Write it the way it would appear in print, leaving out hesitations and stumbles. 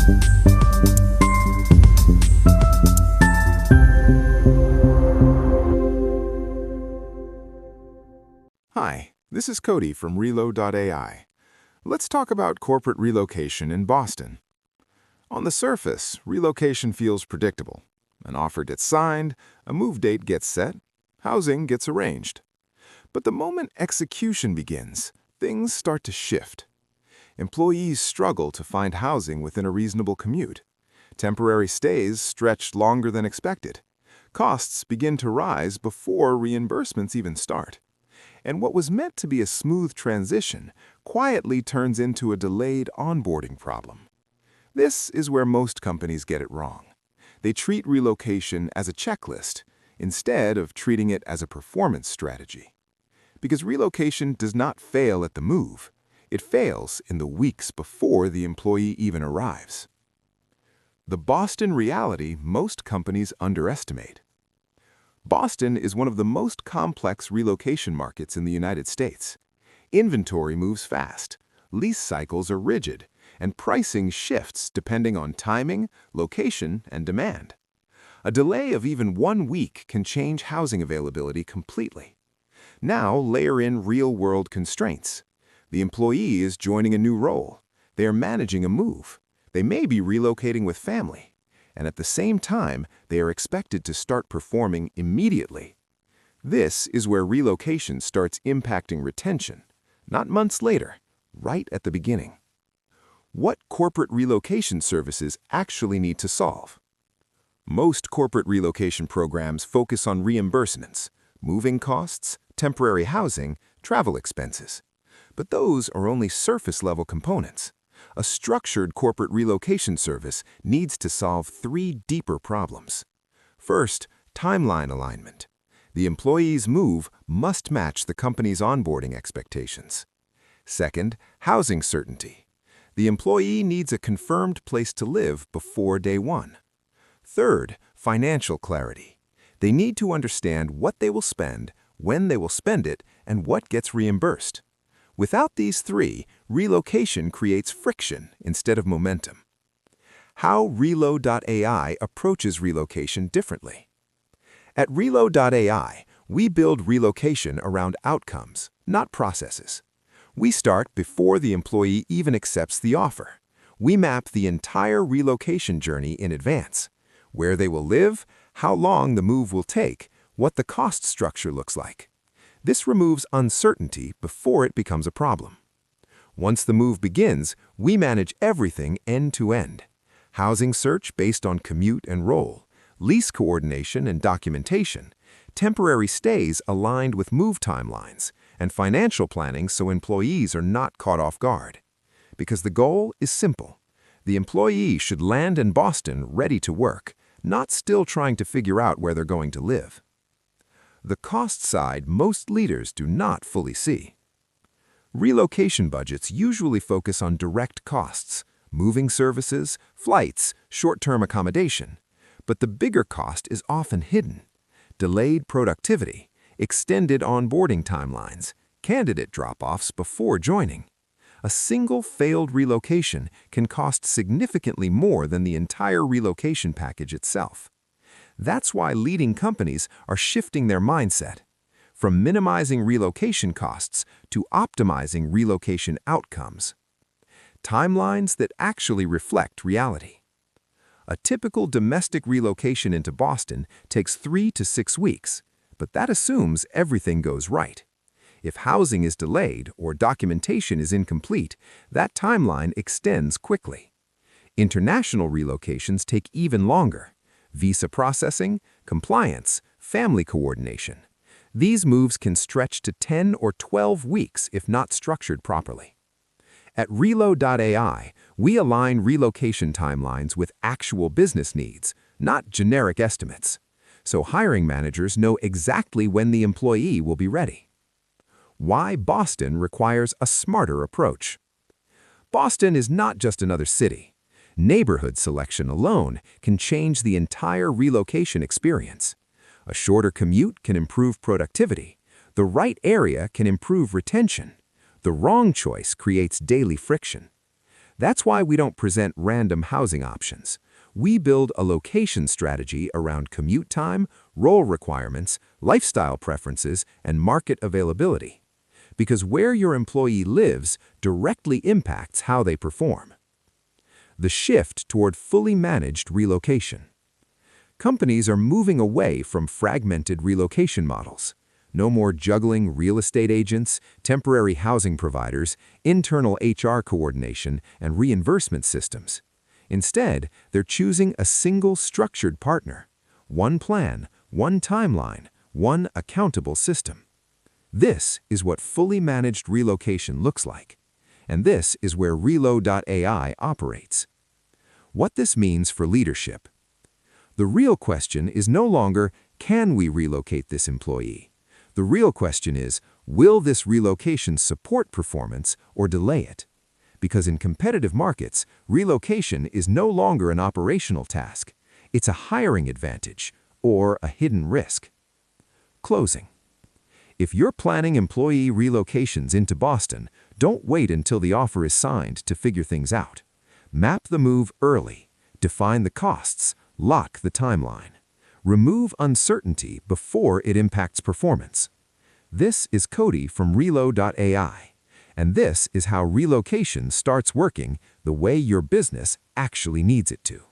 Hi, this is Cody from Relo.AI. Let's talk about corporate relocation in Boston. On the surface, relocation feels predictable. An offer gets signed, a move date gets set, housing gets arranged. But the moment execution begins, things start to shift. Employees struggle to find housing within a reasonable commute. Temporary stays stretch longer than expected. Costs begin to rise before reimbursements even start. And what was meant to be a smooth transition quietly turns into a delayed onboarding problem. This is where most companies get it wrong. They treat relocation as a checklist instead of treating it as a performance strategy. Because relocation does not fail at the move, it fails in the weeks before the employee even arrives. The Boston reality most companies underestimate. Boston is one of the most complex relocation markets in the United States. Inventory moves fast, lease cycles are rigid, and pricing shifts depending on timing, location, and demand. A delay of even 1 week can change housing availability completely. Now layer in real-world constraints. The employee is joining a new role. They are managing a move. They may be relocating with family. And at the same time, they are expected to start performing immediately. This is where relocation starts impacting retention, not months later, right at the beginning. What corporate relocation services actually need to solve? Most corporate relocation programs focus on reimbursements, moving costs, temporary housing, travel expenses. But those are only surface-level components. A structured corporate relocation service needs to solve 3 deeper problems. First, timeline alignment. The employee's move must match the company's onboarding expectations. Second, housing certainty. The employee needs a confirmed place to live before day 1. Third, financial clarity. They need to understand what they will spend, when they will spend it, and what gets reimbursed. Without these 3, relocation creates friction instead of momentum. How Relo.AI approaches relocation differently. At Relo.AI, we build relocation around outcomes, not processes. We start before the employee even accepts the offer. We map the entire relocation journey in advance: where they will live, how long the move will take, what the cost structure looks like. This removes uncertainty before it becomes a problem. Once the move begins, we manage everything end-to-end. Housing search based on commute and role, lease coordination and documentation, temporary stays aligned with move timelines, and financial planning so employees are not caught off guard. Because the goal is simple. The employee should land in Boston ready to work, not still trying to figure out where they're going to live. The cost side most leaders do not fully see. Relocation budgets usually focus on direct costs, moving services, flights, short-term accommodation. But the bigger cost is often hidden: delayed productivity, extended onboarding timelines, candidate drop-offs before joining. A single failed relocation can cost significantly more than the entire relocation package itself. That's why leading companies are shifting their mindset from minimizing relocation costs to optimizing relocation outcomes. Timelines that actually reflect reality. A typical domestic relocation into Boston takes 3 to 6 weeks, but that assumes everything goes right. If housing is delayed or documentation is incomplete, that timeline extends quickly. International relocations take even longer. Visa processing, compliance, family coordination. These moves can stretch to 10 or 12 weeks if not structured properly. At Relo.AI, we align relocation timelines with actual business needs, not generic estimates, so hiring managers know exactly when the employee will be ready. Why Boston requires a smarter approach. Boston is not just another city. Neighborhood selection alone can change the entire relocation experience. A shorter commute can improve productivity. The right area can improve retention. The wrong choice creates daily friction. That's why we don't present random housing options. We build a location strategy around commute time, role requirements, lifestyle preferences, and market availability. Because where your employee lives directly impacts how they perform. The shift toward fully managed relocation. Companies are moving away from fragmented relocation models. No more juggling real estate agents, temporary housing providers, internal HR coordination, and reimbursement systems. Instead, they're choosing a single structured partner. One plan, one timeline, one accountable system. This is what fully managed relocation looks like. And this is where Relo.AI operates. What this means for leadership. The real question is no longer, can we relocate this employee? The real question is, will this relocation support performance or delay it? Because in competitive markets, relocation is no longer an operational task. It's a hiring advantage or a hidden risk. Closing. If you're planning employee relocations into Boston, don't wait until the offer is signed to figure things out. Map the move early, define the costs, lock the timeline. Remove uncertainty before it impacts performance. This is Cody from Relo.AI, and this is how relocation starts working the way your business actually needs it to.